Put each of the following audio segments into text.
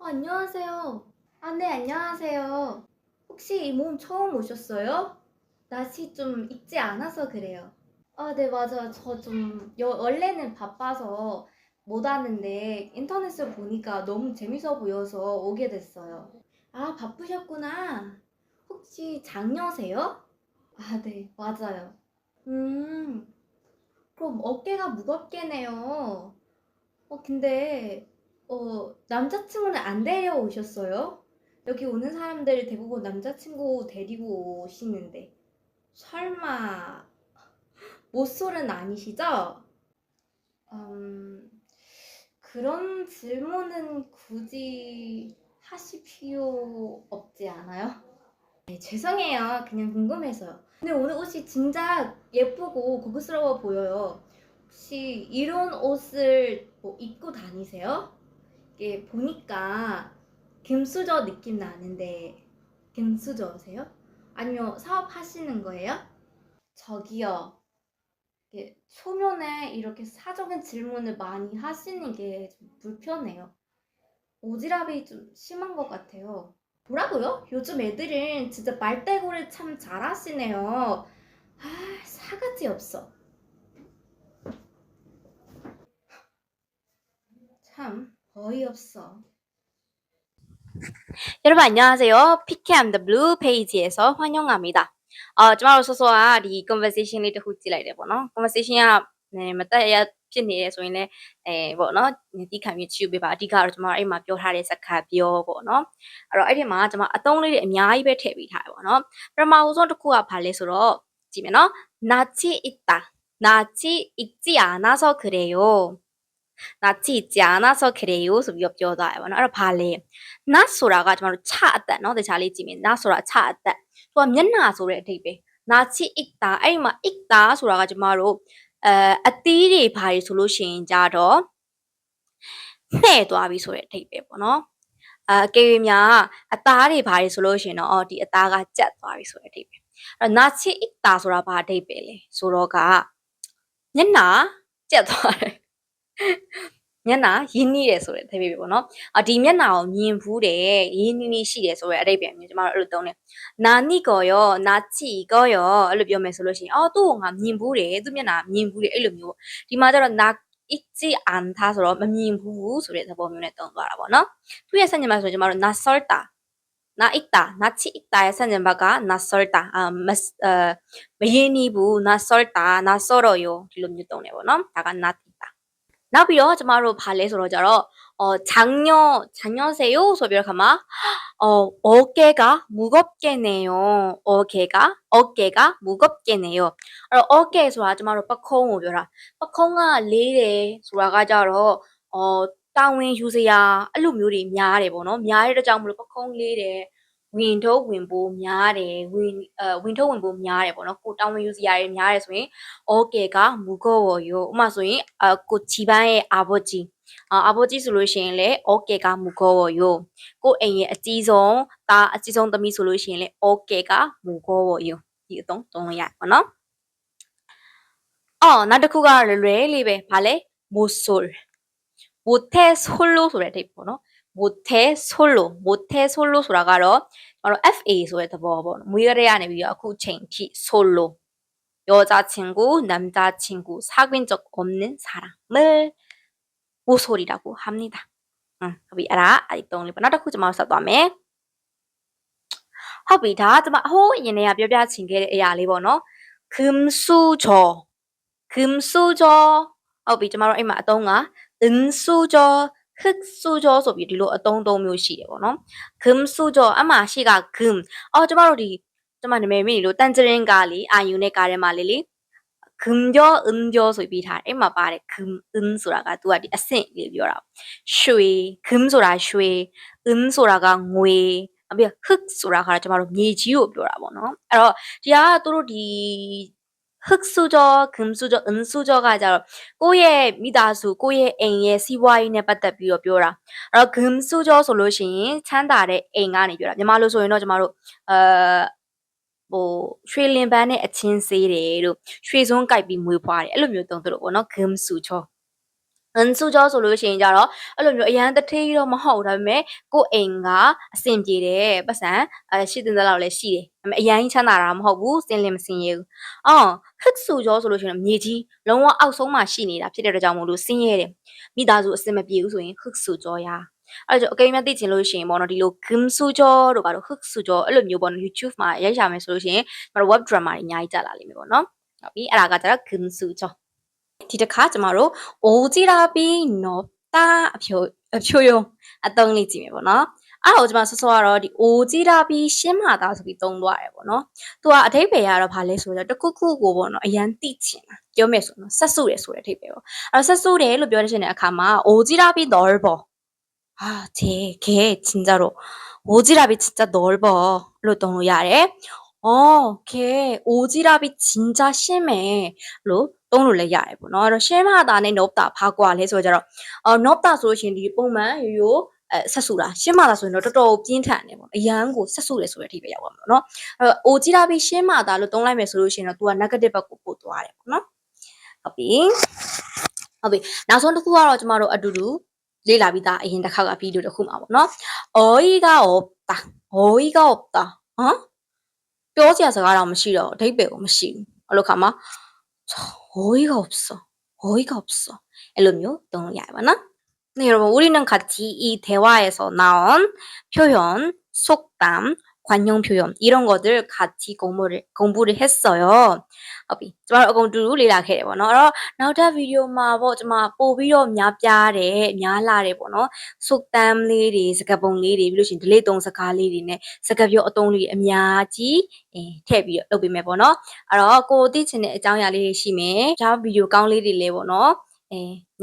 안녕하세요. 네, 안녕하세요. 혹시 이 몸 처음 오셨어요? 날씨 좀 익지 않아서 그래요. 네, 맞아요. 저 좀, 원래는 바빠서 못 왔는데 인터넷을 보니까 너무 재밌어 보여서 오게 됐어요. 바쁘셨구나. 혹시 장녀세요? 네, 맞아요. 음, 그럼 어깨가 무겁겠네요. 근데 남자친구는 안 데려오셨어요? 여기 오는 사람들 대부분 남자친구 데리고 오시는데 설마 모쏠은 아니시죠? 음, 그런 질문은 굳이 하실 필요 없지 않아요? 네, 죄송해요. 그냥 궁금해서요. 근데 오늘 옷이 진짜 예쁘고 고급스러워 보여요. 혹시 이런 옷을 뭐 입고 다니세요? 이게 보니까 금수저 느낌 나는데 금수저세요? 아니면 사업하시는 거예요? 저기요. 이게 초면에 이렇게 사적인 질문을 많이 하시는 게 좀 불편해요. 오지랖이 좀 심한 것 같아요. 뭐라고요? 요즘 애들은 진짜 말대꾸를 참 잘하시네요. 사가지 없어. 참 어이없어. 여러분 안녕하세요. PK I'm the Blue 페이지에서 환영합니다. ကျမတို့စောစောကဒီ conversation လေးတစ်ခုကြည့်လိုက်တယ်ပေါ့နော် conversation ကမတက်ရဖြစ်နေရဆိုရင်လည်းပေါ့နော်ဒီခံပြီးချူပေးပါအဓိကတော့ကျမတို့အဲ့မှာပြောထားတဲ့စကားပြောပေါ့နော်အဲ့တော့အဲ့ဒီမှာကျမအသုံးလေးတွေအများကြီးပဲထည့်ပေးထားတယ်ပေါ့နော်ပထမဦးဆုံးတစ်ခုကဘာလဲဆိုတော့ကြည့်မယ်နော် 낯이 있다. 낯이 익지 않아서 그래요. 낯이 있지 않아서 그래요. ဆိုပြီးတော့ပြောသွားတယ်ပေါ့နော်အဲ့တော့ဘာလဲ 낯ဆိုတာကကျမတို့ 차အသက် เนาะ တခြားလေးကြည့်မယ် 낯ဆိုတာ 차အသက် သူကမျက်နှာဆိုတဲ့အဓိပ္ပာယ် 낯이 익다 အဲ့ဒီမှာ 익다 ဆိုတာကကျမတို့အသီးတွေဘာတွေဆိုလို့ရှိရင်ကြတော့ နှဲ့သွားပြီဆိုတဲ့အဓိပ္ပာယ်ပေါ့နော်အကယ်၍များအသားတွေဘာတွေဆိုလို့ရှိရင်တော့ဒီအသားကကြက်သွားပြီဆိုတဲ့အဓိပ္ပာယ်အဲ့တော့ 낯이 익다 ဆိုတာဘာအဓိပ္ပာယ်လဲဆိုတော့ကမျက်နှာကြက်သွားတယ်မျက်နှာရင်းနှီးတယ်ဆိုတဲ့အဓိပ္ပာယ်ပေါ့နော်ဒီမျက်နှာကိုမြင်ဘူးတယ်ရင်းနှီးရှိတယ်ဆိုတဲ့အဓိပ္ပာယ်မျိုးကျမတို့အဲ့လိုသုံးတယ်나니거요 나치이거요 အဲ့လိုပြောမယ်ဆိုလို့ရှိရင်သူ့ကိုငါမြင်ဘူးတယ်သူ့မျက်နှာမြင်ဘူးတယ်အဲ့လိုမျိုးဒီမှာကျတော့ 나 익지 않다 ဆိုတော့မမြင်ဘူးဆိုတဲ့သဘောမျိုးနဲ့သုံးသွားတာပေါ့နော်သူ့ရဲ့ဆန့်ကျင်ဘက်ဆိုရင်ကျမတို့ 낯설다 나 익다 나치 익다의ဆန့်ကျင်ဘက်က 낯설다မရင်းနှီးဘူး 낯설다 낯설어요 ဒီလိုမျိုးသုံးတယ်ပေါ့နော်다가 낯နောက်ပြီးတော့ကျမတို့ဘာလဲဆိုတော့ကြတော့ 장녀세요 ဆိုပြီးတော့ခါမှာ 어깨가 무겁겠네요. 어깨가 무겁겠네요. အဲ့တော့ 어깨ဆိုတာကျမတို့ ပခုံးကိုပြောတာ ပခုံးကလေးတယ်ဆိုတာကကြတော့ တာဝန်ယူစရာအဲ့လိုမျိုးတွေများတယ်ပေါ့နော်များတဲ့အတွက်ကြောင့်မလို့ ပခုံးလေးတယ် ဝင်ထုတ်ဝင်ပိုးများတယ် ဝင်ထုတ်ဝင်ပိုးများတယ်ပေါ့နော်ကိုယ်တာဝန်ယူစရာတွေများတယ်ဆိုရင် 어깨가 무거워요. ဥပမာဆိုရင် ကို집안의 아버지ဆိုလို့ရှိရင်လည်း 어깨가 무거워요. ကိုအိမ်ရဲ့အကြီးဆုံးသားအကြီးဆုံးသမီးဆိုလို့ရှိရင်လည်း 어깨가 무거워요. ဒီအသုံးသုံးလို့ရတယ်ပေါ့နော် နောက်တစ်ခုကလွယ်လွယ်လေးပဲ ဘာလဲ 모쏠 모태솔로 ဆိုတဲ့အဓိပ္ပာယ်ပေါ့နော် 모태솔로ဆိုတာကတော့ FA ဆိုတဲ့သဘောပေါ့ မွေးကလေးကနေပြီးတော့ အခုချိန်ထိ 솔로 여자친구, 남자친구 사귄 적 없는 사람을 모솔이라고 합니다. ဟုတ်ပြီအဲ့ဒါအဲ့ဒီသုံးလေးပေါ့နောက်တစ်ခုကျွန်မဆက်သွားမယ် ဟုတ်ပြီဒါကကျွန်မအဟိုးအရင်ကပြောပြချင်ခဲ့တဲ့အရာလေးပေါ့နော် 금수저ဟုတ်ပြီကျွန်မတို့အဲ့မှာအသုံးက 은수저 흑수저 ဆိုပြီးဒီလိုအသုံးသုံးမျိုးရှိတယ်ပေါ့နော် 금수저 အမှရှိက 금 ကျွန်မတို့ကျွန်မနာမည်မိလို့ 딴지랭가리 아유네ကားထဲမှာလေ 금겨 은겨 ဆိုပြီးထားအဲ့မှာပါတယ် 금, 은ဆိုတာက သူကဒီအဆင့်လေးပြောတာ ရွှေ 금ဆိုတာရွှေ 은ဆိုတာက ငွေ နောက်ပြီး 흑ဆိုတာက ကျွန်မတို့မြေကြီးကိုပြောတာပေါ့နော် အဲ့တော့ဒီကသူတို့ဒီ 흑수저, 금수저, 은수저가ကြတော့ ကိုယ့်ရဲ့မိသားစု ကိုယ့်ရဲ့အိမ်ရဲ့ စီးပွားရေးနဲ့ပတ်သက်ပြီးတော့ပြောတာ အဲ့တော့ 금수저 ဆိုလို့ရှိရင် ချမ်းသာတဲ့အိမ်ကနေပြောတာ မြန်မာလိုဆိုရင်တော့ကျွန်မတို့ ရွှေလင်ပန်းနဲ့အချင်းစေးတယ်လို့ ရွှေစွန်းကိုက်ပြီးမွေးဖွားတယ်အဲ့လိုမျိုးသုံးသလိုပေါ့နော် 금수저 은수저ဆိုလို့ရှိရင်ကြတော့အဲ့လိုမျိုးအရန်တထေးတော့မဟုတ်ဒါပေမဲ့ကိုယ့်အိမ်ကအဆင်ပြေတယ်ပတ်စံရှိတဲ့လောက်လည်းရှိတယ်ဒါပေမဲ့အရန်ချမ်းသာတာမဟုတ်ဘူးစင်လင်မစင်ရဘူး흑수저ဆိုလို့ရှိရင်မြေကြီးလုံးဝအောက်ဆုံးမှာရှိနေတာဖြစ်တဲ့အတွက်ကြောင့်မို့လို့စင်းရဲတယ်မိသားစုအဆင်မပြေဘူးဆိုရင်흑수저 야အဲ့တော့အကိမ်းမသိချင်လို့ရှိရင်ပေါ့နော်ဒီလို 금수저 တို့ပါတော့ 흑수저 အဲ့လိုမျိုးပေါ့နော် YouTube မှာရိုက်ရှာမယ်ဆိုလို့ရှိရင်ကျွန်တော် web drama တွေအများကြီးကြာလာလိမ့်မယ်ပေါ့နော်ဟုတ်ပြီအဲ့ဒါကကျတော့ 금수저ဒီတစ်ခါကျမတို့အိုဂျီရာပီနော်တာအဖြိုယုံအသုံးလေးကြည့်မယ်ပေါ့နော်အဲ့တော့ကျမဆော့ဆော့ကတော့ဒီအိုဂျီရာပီရှင်းမာတာဆိုပြီးသုံးသွားတယ်ပေါ့နော်သူကအထိပ္ပယ်ကတော့ဘာလဲဆိုတော့တခုခုကိုပေါ့နော်အရန်တိချင်တာပြောမယ်ဆိုတော့ဆက်စုတယ်ဆိုတဲ့အထိပ္ပယ်ပေါ့အဲ့တော့ဆက်စုတယ်လို့ပြောတဲ့အခါမှာအိုဂျီရာပီ넓어 걔 진짜로 오지랖이 진짜 넓어 로သုံးလို့ရတယ်걔 오지랖이 진짜 심해 로သုံးလို့လည်းရတယ်ပေါ့နော်အဲ့တော့ရှင်းမတာနဲ့ 높다 ဘာကွာလဲဆိုတော့높다 ဆိုလို့ရှိရင်ဒီပုံမှန်ရိုးဆက်စုတာရှင်းမတာဆိုရင်တော့တော်တော်ပြင်းထန်တယ်ပေါ့အရန်ကိုဆက်စုတယ်ဆိုတဲ့အထိပဲရောက်ပါမှာเนาะအဲ့တော့ 오지랖이ရှင်းမတာလို့သုံးလိုက်မယ်ဆိုလို့ရှိရင်တော့ तू က negative ဘက်ကိုပို့သွားတယ်ပေါ့နော်ဟုတ်ပြီနောက်ဆုံးတစ်ခုကတော့ကျမတို့အတူတူလေ့လာပြီးသားအရင်တစ်ခါကဗီဒီယိုတစ်ခုမှာပေါ့နော်어이가 없다ဟမ်ပြောစရာစကားတော့မရှိတော့အဓိပ္ပာယ်ကိုမရှိဘူးအဲ့လိုခါမှာ어이가 없어အဲ့လိုမျိုးသုံးလို့ရတယ်ပါနော်네 여러분 우리는 같이 이 대화에서 나온 표현 속담 관용 표현 이런 것들 같이 공부를 했어요. ဟုတ်ပြီကျမတို့အကုန်တူတူလေ့လာခဲ့တယ်ပေါ့နော်အဲ့တော့နောက်ထပ်ဗီဒီယိုမှာပေါ့ကျမပို့ပြီးတော့များပြားတယ်များလာတယ်ပေါ့နော်စုတ်တမ်းလေးတွေစကားပုံလေးတွေပြီးလို့ရှိရင် delete သုံးစကားလေးတွေနဲ့စကားပြောအသုံးလေးတွေအများကြီးထည့်ပြီးတော့လုပ်ပေးမယ်ပေါ့နော်အဲ့တော့ကိုသိချင်တဲ့အကြောင်းအရာလေးတွေရှိမယ်ဒါဗီဒီယိုကောင်းလေးတွေလည်းပေါ့နော်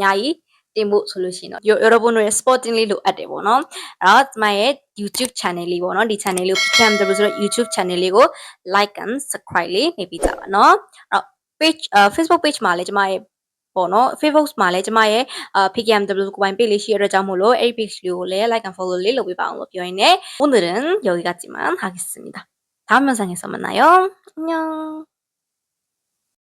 ညာကြီးတင်ဖို့ဆိုလို့ရှိရင်တော့여러분의 스포팅 လေးလိုအပ်တယ်ပေါ့နော်အဲ့တော့ကျမရဲ့ YouTube channel လေးပေါ့နော်ဒီ channel လေးကို PKMW ဆိုတော့ YouTube channel လေးကို like and subscribe လေးနေပြီးကြပါနော်အဲ့တော့ page Facebook page မှာလည်းကျမရဲ့ပေါ့နော် Facebook မှာလည်းကျမရဲ့PKMWကိုပိုင် page လေးရှိရတဲ့ကြောင့်မို့လို့အဲ့ page လေးကိုလည်း like and follow လေးလုပ်ပေးပါအောင်လို့ပြောရင်းနဲ့오늘은 여기까지만 하겠습니다. 다음 영상에서 만나요. 안녕.